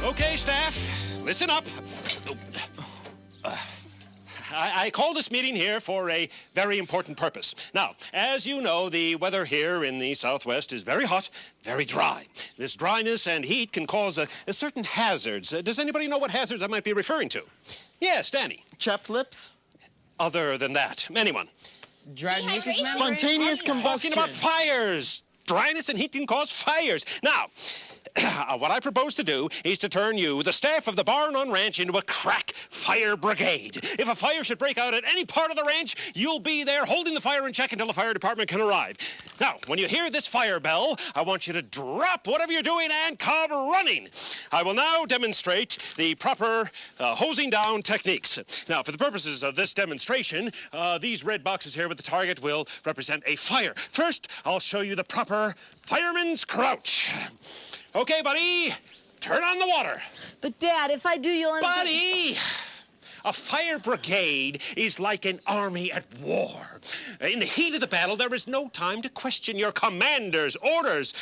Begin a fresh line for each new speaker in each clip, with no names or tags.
Okay, staff, listen up. I call this meeting here for a very important purpose. Now, as you know, the weather here in the Southwest is very hot, very dry. This dryness and heat can cause a certain hazards. Does anybody know what hazards I might be referring to? Yes, Danny.
Chapped lips?
Other than that, anyone?
Dry mucus membrane?
Spontaneous combustion.
Talking about fires. Dryness and heat can cause fires. Now, what I propose to do is to turn you, the staff of the Barn on Ranch, into a crack fire brigade. If a fire should break out at any part of the ranch, you'll be there holding the fire in check until the fire department can arrive. Now, when you hear this fire bell, I want you to drop whatever you're doing and come running. I will now demonstrate the proper hosing down techniques. Now, for the purposes of this demonstration, these red boxes here with the target will represent a fire. First, I'll show you the proper fireman's crouch. Okay, buddy, turn on the water.
But, Dad, if I do, you'll...
Buddy, a fire brigade is like an army at war. In the heat of the battle, there is no time to question your commander's orders.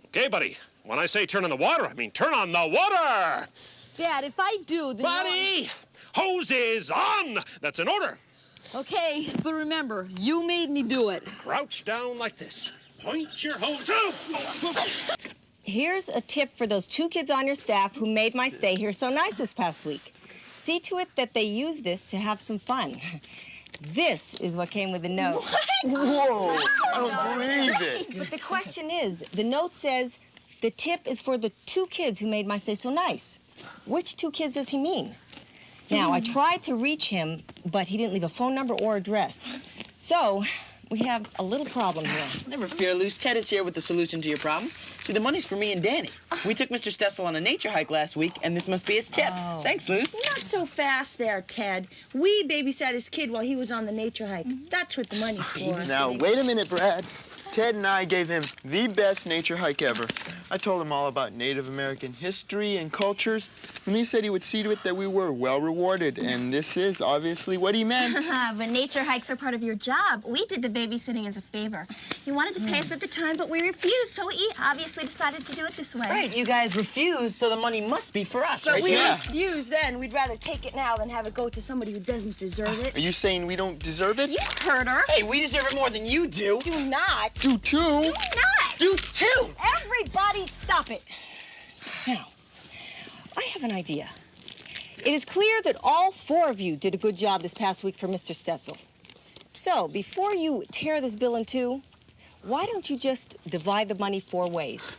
Okay, buddy, when I say turn on the water, I mean turn on the water.
Dad, if I do, then...
Buddy, hose is on. That's an order.
Okay, but remember, you made me do it.
Crouch down like this. Point your hose out.
Here's a tip for those 2 kids on your staff who made my stay here so nice this past week. See to it that they use this to have some fun. This is what came with the note.
Whoa, I don't believe it.
But the question is, the note says the tip is for the 2 kids who made my stay so nice. Which 2 kids does he mean? Now, I tried to reach him, but he didn't leave a phone number or address. So, we have a little problem here.
Never fear, Luce. Ted is here with the solution to your problem. See, the money's for me and Danny. We took Mr. Stessel on a nature hike last week, and this must be his tip.
Oh.
Thanks, Luce.
Not so fast there, Ted. We babysat his kid while he was on the nature hike. That's what the money's for.
Now, wait a minute, Brad. Ted and I gave him the best nature hike ever. I told him all about Native American history and cultures, and he said he would see to it that we were well rewarded, and this is obviously what he meant.
But nature hikes are part of your job. We did the babysitting as a favor. You wanted to pay us at the time, but we refused, so we obviously decided to do it this way.
Right, you guys refused, so the money must be for us,
But
right?
we refuse then. We'd rather take it now than have it go to somebody who doesn't deserve it.
Are you saying we don't deserve it?
You heard her.
Hey, we deserve it more than you do.
Do not.
Do too.
Do not.
Do too.
Everybody stop it. Now, I have an idea. It is clear that all 4 of you did a good job this past week for Mr. Stessel. So, before you tear this bill in 2, why don't you just divide the money 4 ways?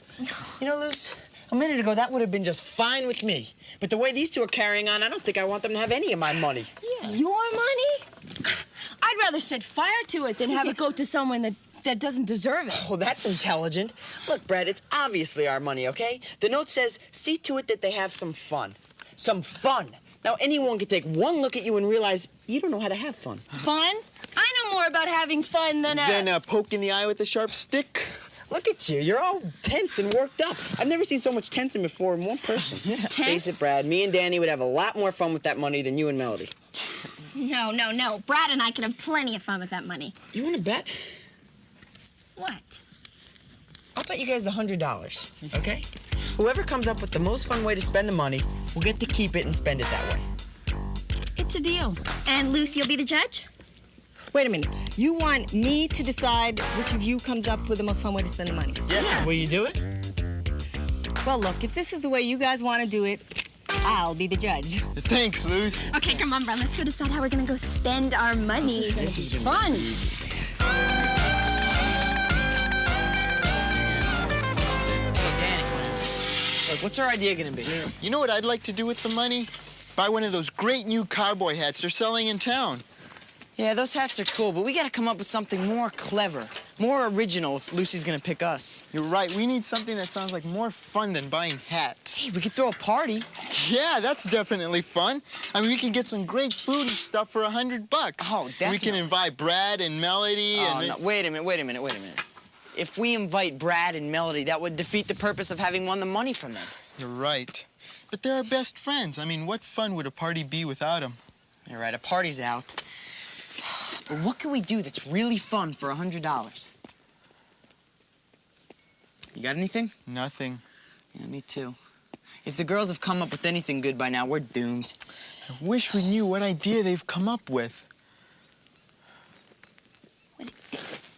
You know, Luce, a minute ago, that would have been just fine with me. But the way these 2 are carrying on, I don't think I want them to have any of my money.
Yeah. Your money? I'd rather set fire to it than have it go to someone that doesn't deserve it.
Oh, that's intelligent. Look, Brad, it's obviously our money, okay? The note says, see to it that they have some fun. Some fun. Now, anyone can take one look at you and realize you don't know how to have fun.
Fun? I know more about having fun than
Then poke in the eye with a sharp stick.
Look at you. You're all tense and worked up. I've never seen so much tensing before in one person. Face it, Brad, me and Danny would have a lot more fun with that money than you and Melody.
No, no, no. Brad and I could have plenty of fun with that money.
You want to bet?
What?
I'll bet you guys $100, okay? Whoever comes up with the most fun way to spend the money will get to keep it and spend it that way.
It's a deal.
And Luce, you'll be the judge?
Wait a minute. You want me to decide which of you comes up with the most fun way to spend the money?
Yeah. Will you do it?
Well, look, if this is the way you guys want to do it, I'll be the judge.
Thanks, Luce.
Okay, come on, Brad. Let's go decide how we're going to go spend our money.
This is
Fun.
Look, what's our idea gonna be?
You know what I'd like to do with the money? Buy one of those great new cowboy hats they're selling in town.
Yeah, those hats are cool, but we gotta come up with something more clever, more original if Lucy's gonna pick us.
You're right. We need something that sounds like more fun than buying hats.
Hey, we could throw a party.
Yeah, that's definitely fun. I mean, we can get some great food and stuff for $100.
Oh, definitely.
We can invite Brad and Melody and...
No, wait a minute. If we invite Brad and Melody, that would defeat the purpose of having won the money from them.
You're right. But they're our best friends. I mean, what fun would a party be without them?
You're right, a party's out. But what can we do that's really fun for $100? You got anything?
Nothing.
Yeah, me too. If the girls have come up with anything good by now, we're doomed.
I wish we knew what idea they've come up with.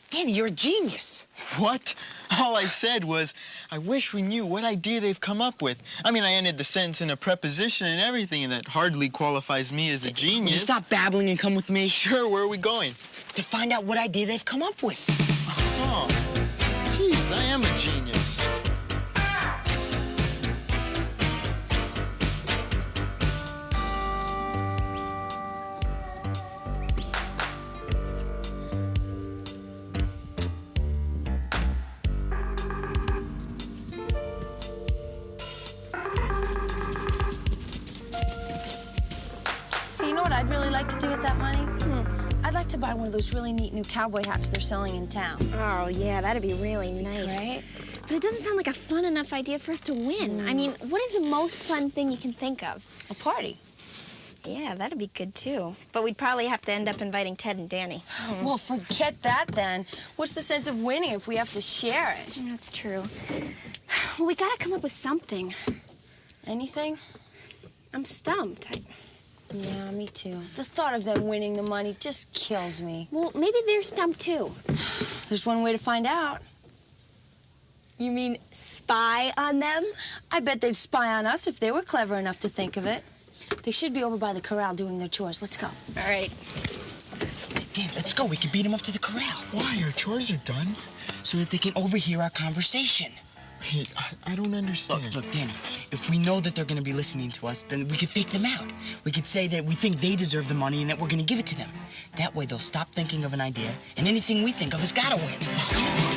Danny, you're a genius.
What? All I said was, I wish we knew what idea they've come up with. I mean, I ended the sentence in a preposition and everything, and that hardly qualifies me as a genius.
Will you stop babbling and come with me?
Sure, where are we going?
To find out what idea they've come up with.
Oh, geez, I am a genius.
You know what I'd really like to do with that money? I'd like to buy one of those really neat new cowboy hats they're selling in town.
Oh, yeah, that'd be really nice.
Right?
But it doesn't sound like a fun enough idea for us to win. I mean, what is the most fun thing you can think of?
A party.
Yeah, that'd be good, too. But we'd probably have to end up inviting Ted and Danny.
Well, forget that then. What's the sense of winning if we have to share it?
That's true. Well, we gotta come up with something.
Anything?
I'm stumped.
Yeah, me too. The thought of them winning the money just kills me.
Well, maybe they're stumped, too.
There's one way to find out.
You mean spy on them?
I bet they'd spy on us if they were clever enough to think of it. They should be over by the corral doing their chores. Let's go.
All right.
Dan, let's go. We can beat them up to the corral.
Why? Our chores are done.
So that they can overhear our conversation.
Wait, I don't understand.
Look, Danny, if we know that they're gonna be listening to us, then we could fake them out. We could say that we think they deserve the money and that we're gonna give it to them. That way they'll stop thinking of an idea, and anything we think of has gotta win. Come on.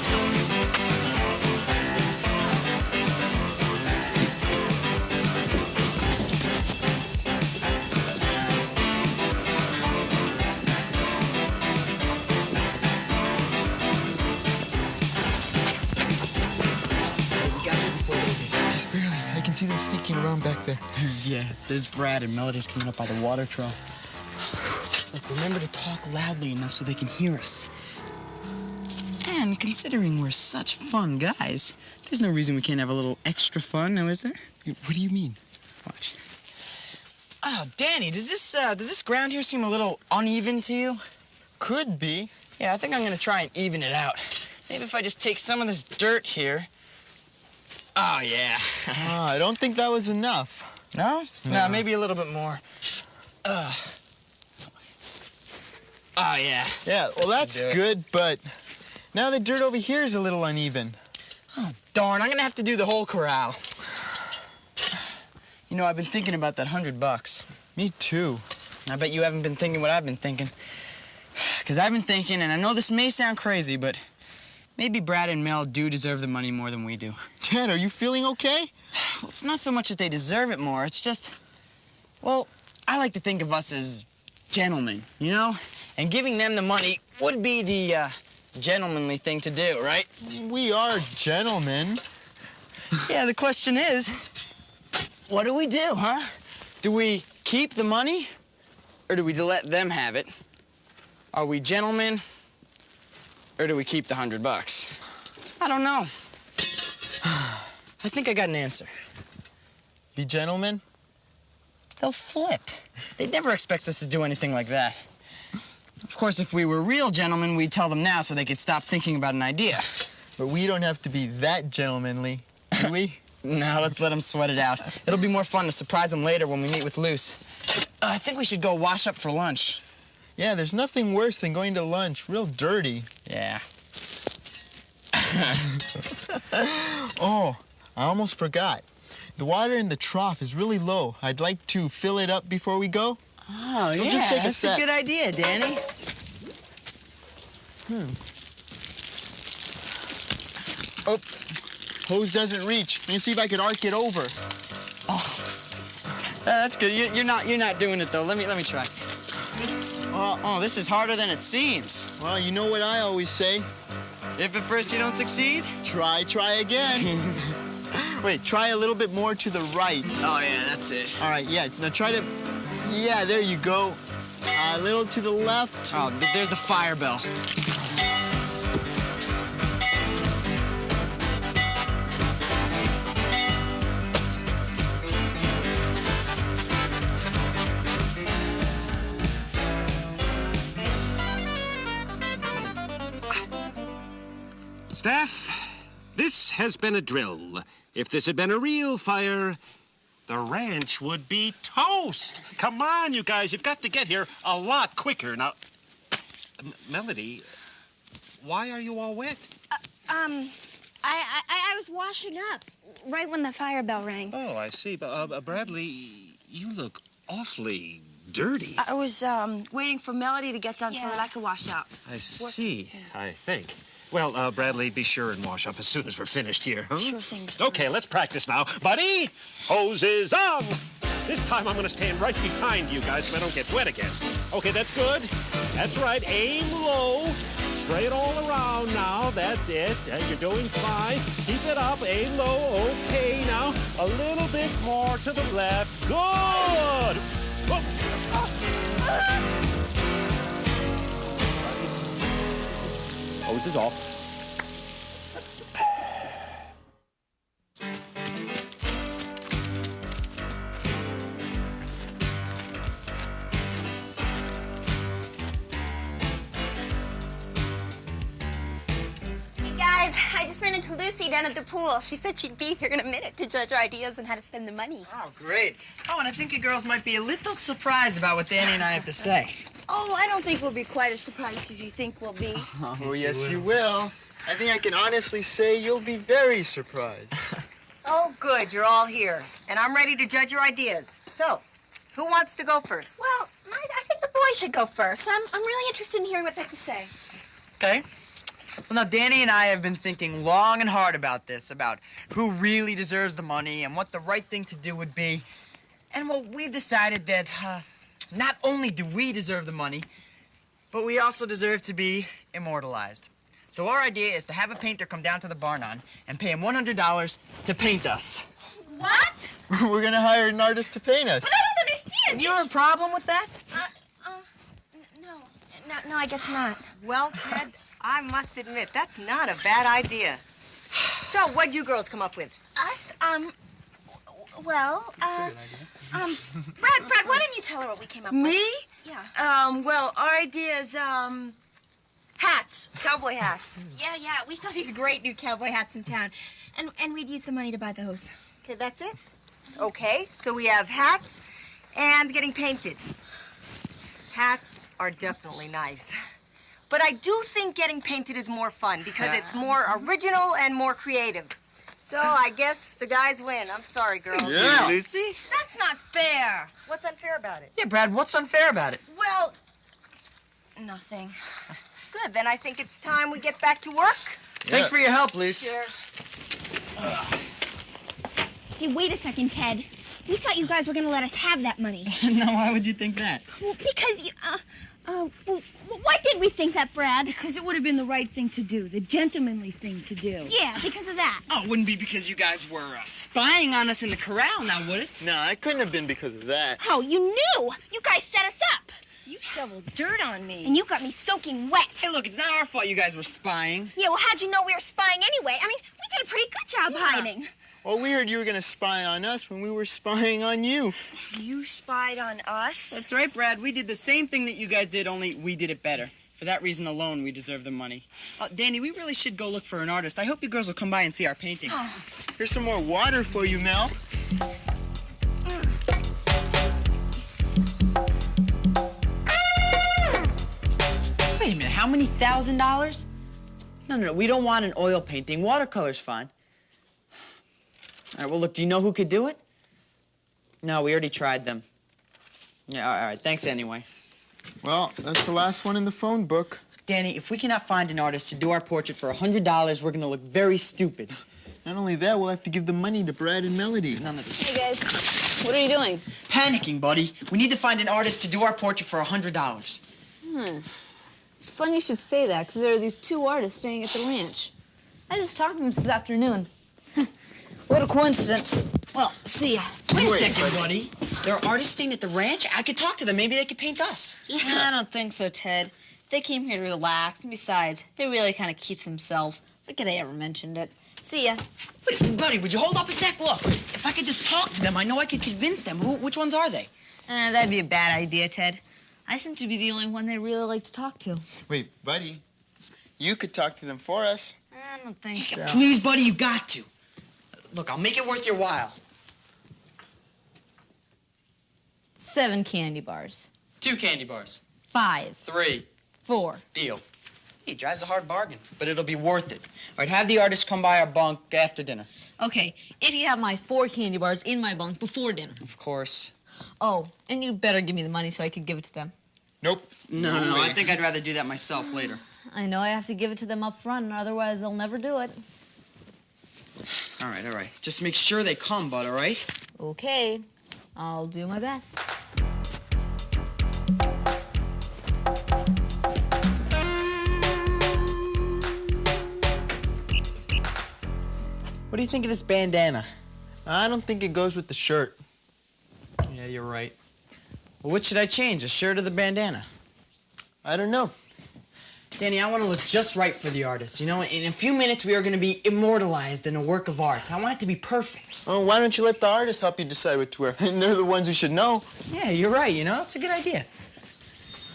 Just barely. I can see them sneaking around back there.
Yeah, there's Brad and Melody's coming up by the water trough. Look, remember to talk loudly enough so they can hear us. And considering we're such fun guys, there's no reason we can't have a little extra fun, now is there?
What do you mean?
Watch. Oh, Danny, does this ground here seem a little uneven to you?
Could be.
Yeah, I think I'm gonna try and even it out. Maybe if I just take some of this dirt here. Oh, yeah.
I don't think that was enough.
No?
No.
No, maybe a little bit more. Oh, yeah.
Yeah, well, that's good, but now the dirt over here is a little uneven.
Oh, darn, I'm gonna have to do the whole corral. You know, I've been thinking about that $100.
Me too.
I bet you haven't been thinking what I've been thinking. Because I've been thinking, and I know this may sound crazy, but maybe Brad and Mel do deserve the money more than we do.
Ted, are you feeling okay?
Well, it's not so much that they deserve it more, it's just, well, I like to think of us as gentlemen, you know? And giving them the money would be the gentlemanly thing to do, right?
We are gentlemen.
Yeah, the question is, what do we do, huh? Do we keep the money, or do we let them have it? Are we gentlemen, or do we keep the $100? I don't know. I think I got an answer.
Be gentlemen?
They'll flip. They'd never expect us to do anything like that. Of course, if we were real gentlemen, we'd tell them now so they could stop thinking about an idea.
But we don't have to be that gentlemanly, do we?
No, let's let them sweat it out. It'll be more fun to surprise them later when we meet with Luce. I think we should go wash up for lunch.
Yeah, there's nothing worse than going to lunch real dirty.
Yeah.
Oh, I almost forgot. The water in the trough is really low. I'd like to fill it up before we go.
Oh,
So
yeah,
just take a
that's
sec.
a good idea, Danny.
Oh, hose doesn't reach. Let me see if I can arc it over.
That's good. You're not doing it though. Let me try. Oh, this is harder than it seems.
Well, you know what I always say.
If at first you don't succeed,
Try again. Wait, try a little bit more to the right.
oh yeah, that's it.
All right, yeah, now try to, yeah, there you go. A little to the left.
Oh, there's the fire bell.
Staff, this has been a drill. If this had been a real fire, the ranch would be toast. Come on, you guys, you've got to get here a lot quicker. Now, Melody, why are you all wet?
I was washing up right when the fire bell rang.
Oh, I see. But, Bradley, you look awfully dirty.
I was waiting for Melody to get done so that I could wash up.
I see, I think. Well, Bradley, be sure and wash up as soon as we're finished here, huh?
Sure thing, Mr.
Okay,
Ernst.
let's practice now. Buddy, hoses on! This time I'm going to stand right behind you guys so I don't get wet again. Okay, that's good. That's right. Aim low. Spray it all around now. That's it. You're doing fine. Keep it up. Aim low. Okay, now. A little bit more to the left. Good! Hose is off.
Guys, I just ran into Lucy down at the pool. She said she'd be here in a minute to judge our ideas on how to spend the money.
Oh, great. Oh, and I think you girls might be a little surprised about what Danny and I have to say.
Oh, I don't think we'll be quite as surprised as you think we'll be.
Oh, yes, you will. I think I can honestly say you'll be very surprised.
Oh, good. You're all here. And I'm ready to judge your ideas. So, who wants to go first?
Well, I think the boys should go first. I'm really interested in hearing what they have to say.
Okay. Well, now, Danny and I have been thinking long and hard about this, about who really deserves the money and what the right thing to do would be. And, well, we've decided that not only do we deserve the money, but we also deserve to be immortalized. So our idea is to have a painter come down to the Barnon and pay him $100 to paint us.
What?
We're going to hire an artist to paint us.
But I don't understand.
Do you have a problem with that?
No, I guess not.
Well, Ted, I must admit, that's not a bad idea. So, what'd you girls come up with?
Us? Brad, why didn't you tell her what we came up with?
Me?
Yeah.
Well, our idea is, hats. Cowboy hats.
Yeah, we saw these great new cowboy hats in town. And we'd use the money to buy those.
Okay, that's it? Okay, so we have hats and getting painted. Hats are definitely nice. But I do think getting painted is more fun because it's more original and more creative. So I guess the guys win. I'm sorry, girls.
Yeah.
Lucy?
That's not fair. What's unfair about it?
Yeah, Brad, what's unfair about it?
Well, nothing. Good, then I think it's time we get back to work.
Thanks for your help, Luce.
Sure.
Hey, wait a second, Ted. We thought you guys were going to let us have that money.
No, why would you think that?
Well, because you, why did we think that, Brad?
Because it would have been the right thing to do, the gentlemanly thing to do.
Yeah, because of that.
Oh, it wouldn't be because you guys were spying on us in the corral now, would it?
No, it couldn't have been because of that.
Oh, you knew! You guys set us up!
You shoveled dirt on me.
And you got me soaking wet.
Hey, look, it's not our fault you guys were spying.
Yeah, well, how'd you know we were spying anyway? I mean, we did a pretty good job hiding.
Well, we heard you were going to spy on us when we were spying on you.
You spied on us?
That's right, Brad. We did the same thing that you guys did, only we did it better. For that reason alone, we deserve the money. Danny, we really should go look for an artist. I hope you girls will come by and see our painting.
Here's some more water for you, Mel.
Wait a minute, how many $1,000? No, we don't want an oil painting. Watercolor's fine. All right, well, look, do you know who could do it? No, we already tried them. Yeah, all right, thanks anyway.
Well, that's the last one in the phone book.
Danny, if we cannot find an artist to do our portrait for $100, we're gonna look very stupid.
Not only that, we'll have to give the money to Brad and Melody.
None of this.
Hey, guys. What are you doing?
Panicking, buddy. We need to find an artist to do our portrait for $100.
It's funny you should say that, because there are these two artists staying at the ranch. I just talked to them this afternoon. What a coincidence.
Well, see ya. Wait a second, buddy. There are artists staying at the ranch? I could talk to them. Maybe they could paint us.
I don't think so, Ted. They came here to relax, and besides, they really kind of keep themselves. Forget I ever mentioned it. See ya.
Wait, buddy, would you hold up a sec? Look, if I could just talk to them, I know I could convince them. Which ones are they?
That'd be a bad idea, Ted. I seem to be the only one they really like to talk to.
Wait, buddy, you could talk to them for us.
I don't think so.
Please, buddy, you got to. Look, I'll make it worth your while.
7 candy bars.
2 candy bars.
5.
3.
4.
Deal. He drives a hard bargain, but it'll be worth it. All right, have the artist come by our bunk after dinner.
Okay, if you have my 4 candy bars in my bunk before dinner.
Of course.
Oh, and you better give me the money so I can give it to them.
Nope.
No, I think I'd rather do that myself later.
I know I have to give it to them up front, otherwise they'll never do it.
All right. Just make sure they come, bud, all right?
Okay, I'll do my best.
What do you think of this bandana?
I don't think it goes with the shirt.
Yeah, you're right. Well, which should I change, the shirt or the bandana?
I don't know.
Danny, I want to look just right for the artist. You know, in a few minutes, we are going to be immortalized in a work of art. I want it to be perfect.
Oh, why don't you let the artist help you decide what to wear? And they're the ones who should know.
Yeah, you're right, you know? It's a good idea.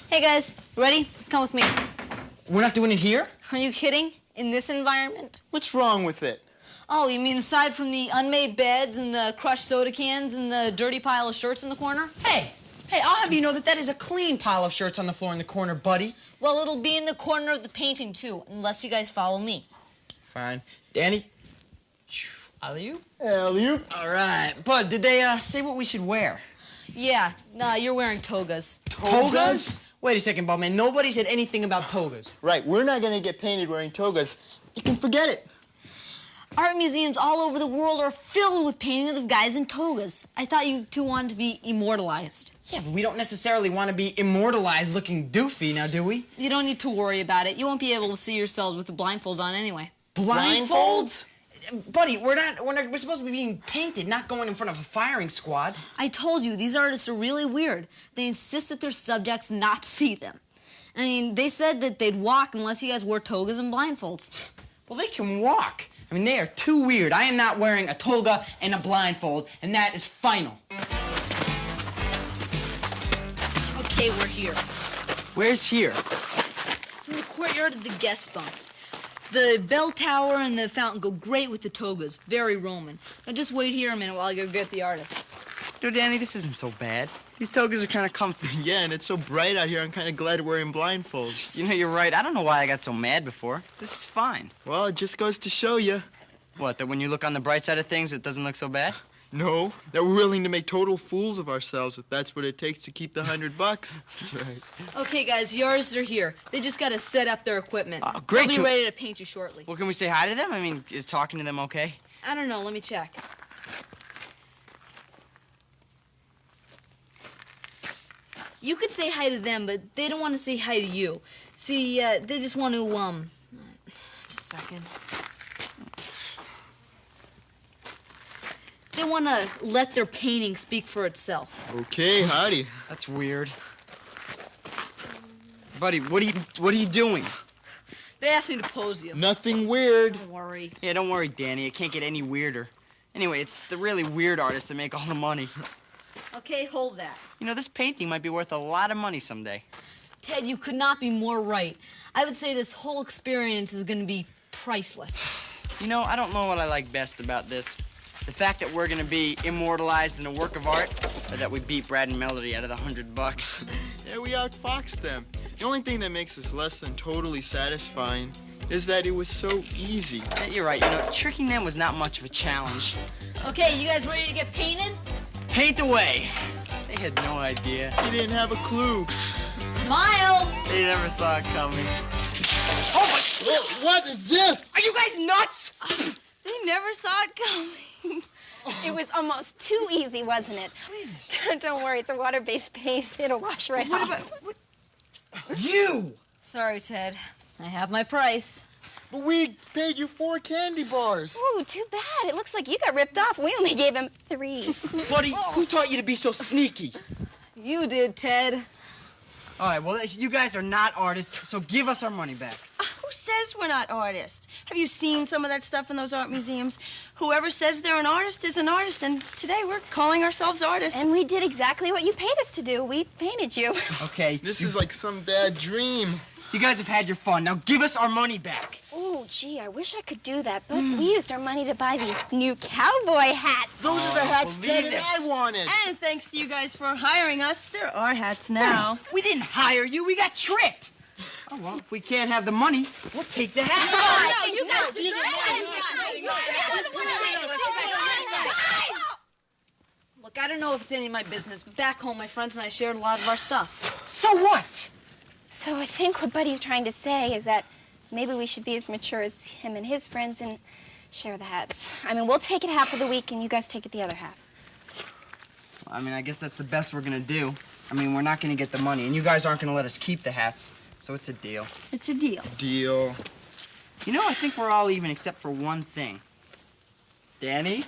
Hey guys, ready? Come with me.
We're not doing it here?
Are you kidding? In this environment?
What's wrong with it?
Oh, you mean aside from the unmade beds and the crushed soda cans and the dirty pile of shirts in the corner?
Hey, I'll have you know that is a clean pile of shirts on the floor in the corner, buddy.
Well, it'll be in the corner of the painting, too, unless you guys follow me.
Fine. Danny? Alley-oop?
Alley-oop.
All right. Bud, did they say what we should wear?
Yeah, you're wearing togas.
Togas? Wait a second, Bob, man. Nobody said anything about togas.
Right, we're not gonna get painted wearing togas. You can forget it.
Art museums all over the world are filled with paintings of guys in togas. I thought you two wanted to be immortalized.
Yeah, but we don't necessarily want to be immortalized looking doofy, now do we?
You don't need to worry about it. You won't be able to see yourselves with the blindfolds on anyway.
Blindfolds? Buddy, we're supposed to be being painted, not going in front of a firing squad.
I told you, these artists are really weird. They insist that their subjects not see them. I mean, they said that they'd walk unless you guys wore togas and blindfolds.
Well, they can walk. I mean, they are too weird. I am not wearing a toga and a blindfold, and that is final.
Okay, we're here.
Where's here?
It's in the courtyard of the guest bunks. The bell tower and the fountain go great with the togas. Very Roman. Now just wait here a minute while I go get the artist.
No, Danny, this isn't so bad. These togas are kind of comfy.
Yeah, and it's so bright out here, I'm kind of glad wearing blindfolds.
You know, you're right. I don't know why I got so mad before. This is fine.
Well, it just goes to show you.
What, that when you look on the bright side of things, it doesn't look so bad?
No, that we're willing to make total fools of ourselves if that's what it takes to keep the $100. That's right.
Okay, guys, the artists are here. They just got to set up their equipment.
Oh, great.
They'll be ready to paint you shortly.
Well, can we say hi to them? I mean, is talking to them okay?
I don't know. Let me check. You could say hi to them, but they don't want to say hi to you. See, they just want to, just a second. They want to let their painting speak for itself.
Okay, howdy.
That's weird. Buddy, what are you doing?
They asked me to pose you.
Nothing weird.
Don't worry.
Yeah, don't worry, Danny. It can't get any weirder. Anyway, it's the really weird artists that make all the money.
Okay, hold that.
You know, this painting might be worth a lot of money someday.
Ted, you could not be more right. I would say this whole experience is going to be priceless.
You know, I don't know what I like best about this. The fact that we're going to be immortalized in a work of art, or that we beat Brad and Melody out of the $100.
Yeah, we outfoxed them. The only thing that makes us less than totally satisfying is that it was so easy.
Yeah, you're right. You know, tricking them was not much of a challenge.
Okay, you guys ready to get painted?
Paint away. They had no idea.
He didn't have a clue.
Smile!
They never saw it coming.
Oh my... What is this?
Are you guys nuts?
They never saw it coming.
It was almost too easy, wasn't it? Don't worry, it's a water-based paint. It'll wash right off.
You!
Sorry, Ted. I have my price.
But we paid you 4 candy bars.
Ooh, too bad. It looks like you got ripped off. We only gave him 3.
Buddy, who taught you to be so sneaky?
You did, Ted.
All right, well, you guys are not artists, so give us our money back.
Who says we're not artists? Have you seen some of that stuff in those art museums? Whoever says they're an artist is an artist, and today we're calling ourselves artists.
And we did exactly what you paid us to do. We painted you.
Okay.
This is like some bad dream.
You guys have had your fun. Now give us our money back.
Oh, gee, I wish I could do that, but we used our money to buy these new cowboy hats.
Those are the hats
believe
Ted and
this.
I wanted.
And thanks to you guys for hiring us, there are hats now.
We didn't hire you. We got tricked. Oh, well, if we can't have the money, we'll take the hat.
No, you guys
Look, I don't know if it's any of my business, but back home, my friends and I shared a lot of our stuff.
So what?
So I think what Buddy's trying to say is that maybe we should be as mature as him and his friends and share the hats. I mean, we'll take it half of the week and you guys take it the other half.
Well, I mean, I guess that's the best we're gonna do. I mean, we're not gonna get the money, and you guys aren't gonna let us keep the hats, so it's a deal.
It's a deal.
Deal.
You know, I think we're all even except for one thing. Danny?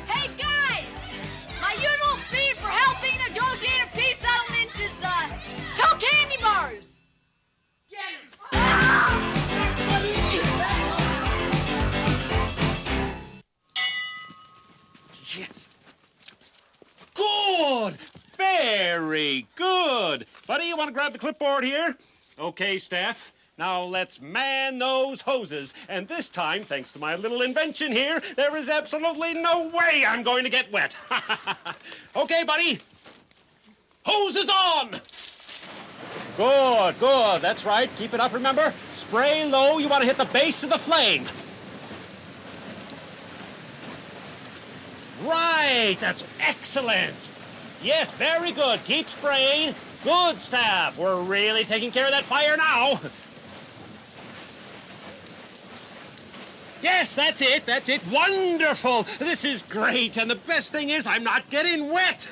Hey, guys! My usual fee for helping negotiate a peace settlement is, 2 candy bars!
Yes. Good. Very good. Buddy, you want to grab the clipboard here? Okay, Steph. Now let's man those hoses. And this time, thanks to my little invention here, there is absolutely no way I'm going to get wet. Okay, buddy. Hoses on. Good, good. That's right. Keep it up, remember? Spray low. You want to hit the base of the flame. Right. That's excellent. Yes, very good. Keep spraying. Good, Staff. We're really taking care of that fire now. Yes, that's it. That's it. Wonderful. This is great. And the best thing is I'm not getting wet.